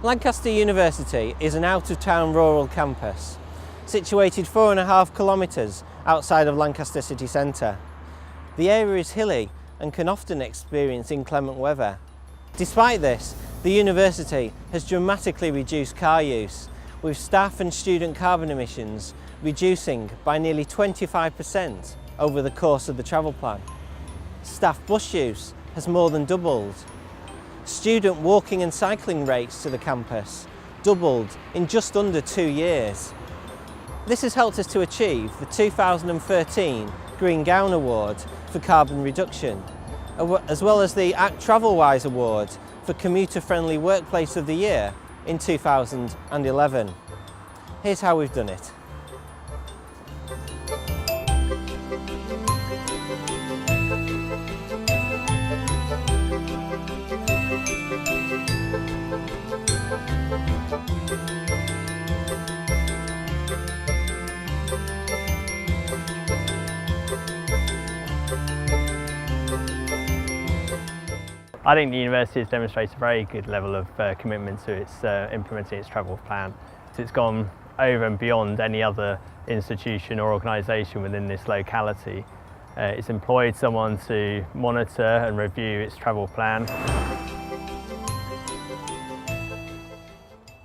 Lancaster University is an out-of-town rural campus, situated 4.5 kilometres outside of Lancaster city centre. The area is hilly and can often experience inclement weather. Despite this, the university has dramatically reduced car use, with staff and student carbon emissions reducing by nearly 25% over the course of the travel plan. Staff bus use has more than doubled. Student walking and cycling rates to the campus doubled in just under 2 years. This has helped us to achieve the 2013 Green Gown Award for carbon reduction, as well as the ACT TravelWise Award for Commuter Friendly Workplace of the Year in 2011. Here's how we've done it. I think the university has demonstrated a very good level of commitment to its implementing its travel plan. It's gone over and beyond any other institution or organisation within this locality. It's employed someone to monitor and review its travel plan.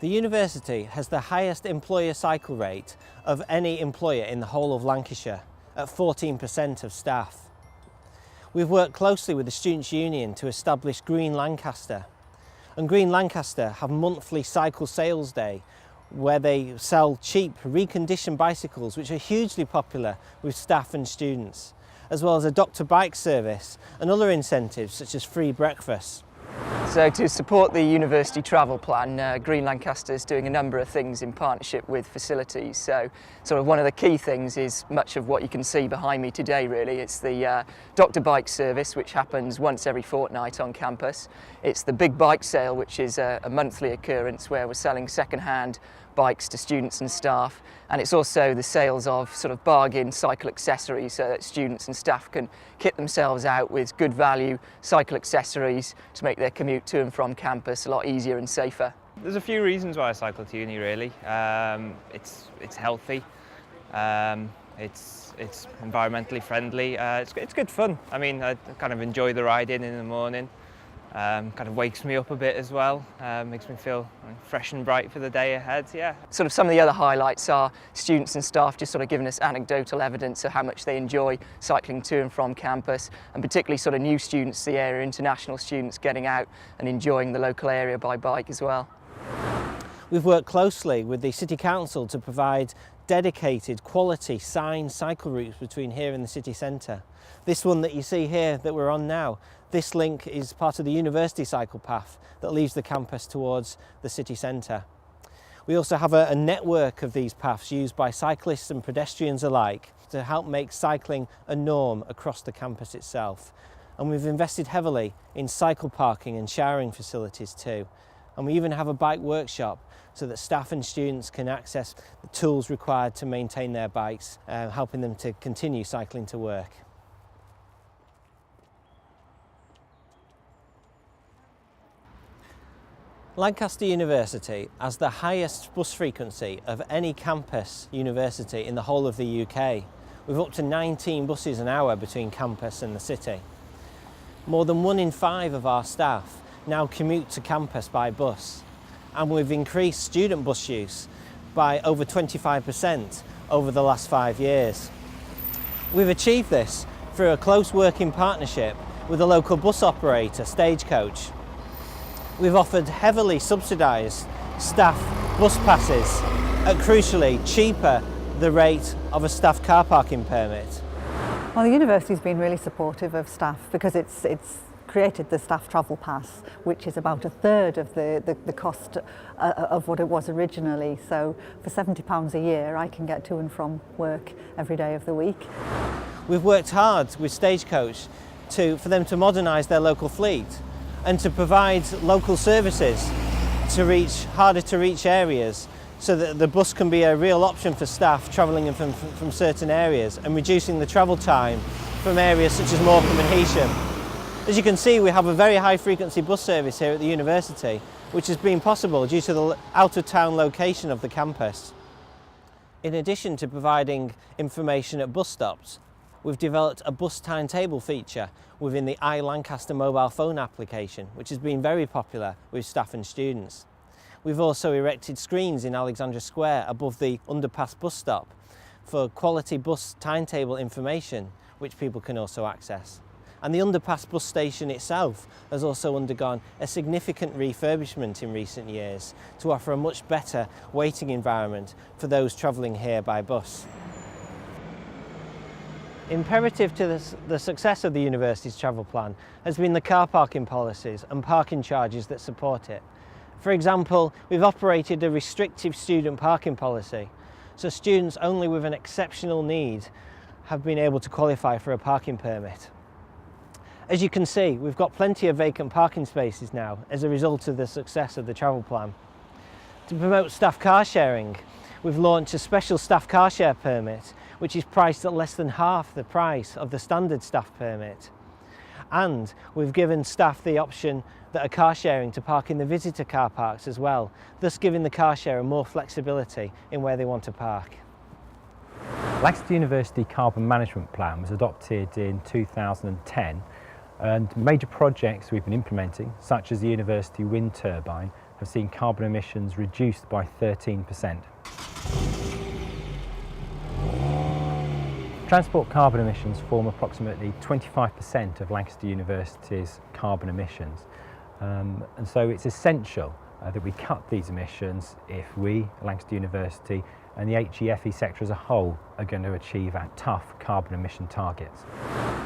The university has the highest employer cycle rate of any employer in the whole of Lancashire, at 14% of staff. We've worked closely with the Students' Union to establish Green Lancaster. And Green Lancaster have monthly cycle sales day where they sell cheap reconditioned bicycles which are hugely popular with staff and students, as well as a doctor bike service and other incentives such as free breakfast. So to support the university travel plan, Green Lancaster is doing a number of things in partnership with facilities. So sort of one of the key things is much of what you can see behind me today really. It's the doctor bike service, which happens once every fortnight on campus. It's the big bike sale, which is a monthly occurrence where we're selling second-hand bikes to students and staff, and it's also the sales of sort of bargain cycle accessories so that students and staff can kit themselves out with good value cycle accessories to make their commute to and from campus a lot easier and safer. There's a few reasons why I cycle to uni really. It's healthy, it's environmentally friendly, it's good fun. I mean, I kind of enjoy the ride in the morning. Kind of wakes me up a bit as well, makes me feel fresh and bright for the day ahead, yeah. Sort of some of the other highlights are students and staff just sort of giving us anecdotal evidence of how much they enjoy cycling to and from campus, and particularly sort of new students to the area, international students getting out and enjoying the local area by bike as well. We've worked closely with the City Council to provide dedicated quality signed cycle routes between here and the city centre. This one that you see here that we're on now, this link is part of the university cycle path that leaves the campus towards the city centre. We also have a network of these paths used by cyclists and pedestrians alike to help make cycling a norm across the campus itself. And we've invested heavily in cycle parking and showering facilities too. And we even have a bike workshop so that staff and students can access the tools required to maintain their bikes, helping them to continue cycling to work. Lancaster University has the highest bus frequency of any campus university in the whole of the UK, with up to 19 buses an hour between campus and the city. More than 1 in 5 of our staff now commute to campus by bus, and we've increased student bus use by over 25% over the last 5 years. We've achieved this through a close working partnership with a local bus operator, Stagecoach. We've offered heavily subsidised staff bus passes at crucially cheaper the rate of a staff car parking permit. Well, the university's been really supportive of staff because it's created the staff travel pass, which is about 1/3 of the cost of what it was originally. So for £70 a year, I can get to and from work every day of the week. We've worked hard with Stagecoach for them to modernise their local fleet and to provide local services to reach harder to reach areas so that the bus can be a real option for staff travelling from certain areas and reducing the travel time from areas such as Morecambe and Heysham. As you can see, we have a very high frequency bus service here at the university, which has been possible due to the out-of-town location of the campus. In addition to providing information at bus stops, we've developed a bus timetable feature within the Lancaster mobile phone application, which has been very popular with staff and students. We've also erected screens in Alexandra Square above the underpass bus stop for quality bus timetable information, which people can also access. And the underpass bus station itself has also undergone a significant refurbishment in recent years to offer a much better waiting environment for those travelling here by bus. Imperative to the success of the university's travel plan has been the car parking policies and parking charges that support it. For example, we've operated a restrictive student parking policy, so students only with an exceptional need have been able to qualify for a parking permit. As you can see, we've got plenty of vacant parking spaces now as a result of the success of the travel plan. To promote staff car sharing, we've launched a special staff car share permit, which is priced at less than half the price of the standard staff permit. And we've given staff the option that are car sharing to park in the visitor car parks as well, thus giving the car sharer more flexibility in where they want to park. Lancaster University Carbon Management Plan was adopted in 2010, and major projects we've been implementing, such as the university wind turbine, have seen carbon emissions reduced by 13%. Transport carbon emissions form approximately 25% of Lancaster University's carbon emissions, and so it's essential that we cut these emissions if we, Lancaster University, and the HEFE sector as a whole are going to achieve our tough carbon emission targets.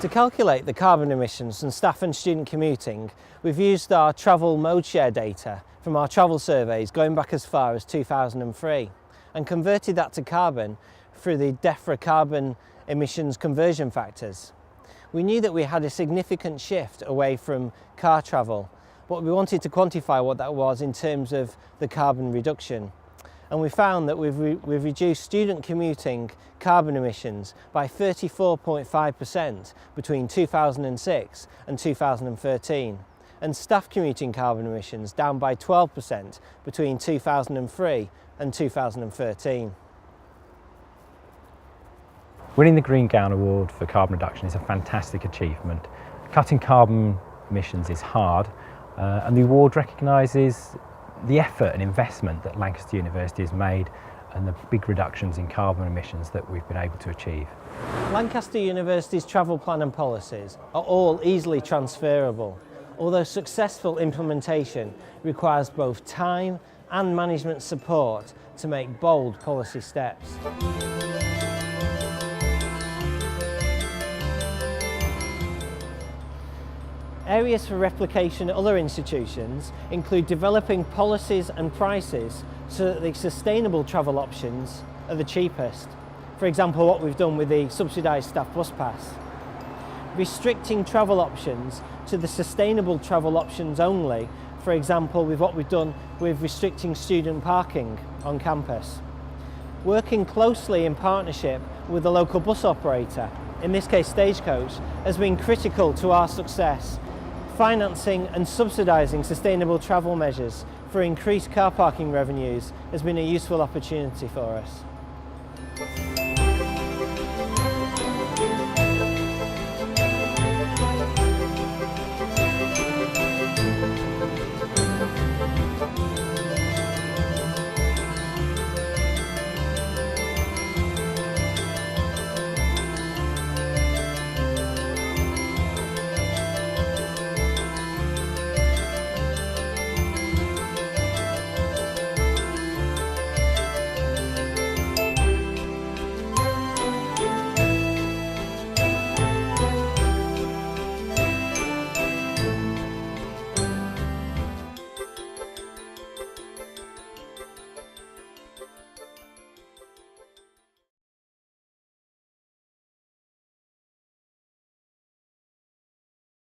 To calculate the carbon emissions from staff and student commuting, we've used our travel mode share data from our travel surveys going back as far as 2003 and converted that to carbon through the DEFRA carbon emissions conversion factors. We knew that we had a significant shift away from car travel, but we wanted to quantify what that was in terms of the carbon reduction. And we found that we've reduced student commuting carbon emissions by 34.5% between 2006 and 2013, and staff commuting carbon emissions down by 12% between 2003 and 2013. Winning the Green Gown Award for carbon reduction is a fantastic achievement. Cutting carbon emissions is hard, and the award recognises the effort and investment that Lancaster University has made and the big reductions in carbon emissions that we've been able to achieve. Lancaster University's travel plan and policies are all easily transferable, although successful implementation requires both time and management support to make bold policy steps. Areas for replication at other institutions include developing policies and prices so that the sustainable travel options are the cheapest. For example, what we've done with the subsidised staff bus pass. Restricting travel options to the sustainable travel options only, for example with what we've done with restricting student parking on campus. Working closely in partnership with the local bus operator, in this case Stagecoach, has been critical to our success. Financing and subsidising sustainable travel measures for increased car parking revenues has been a useful opportunity for us.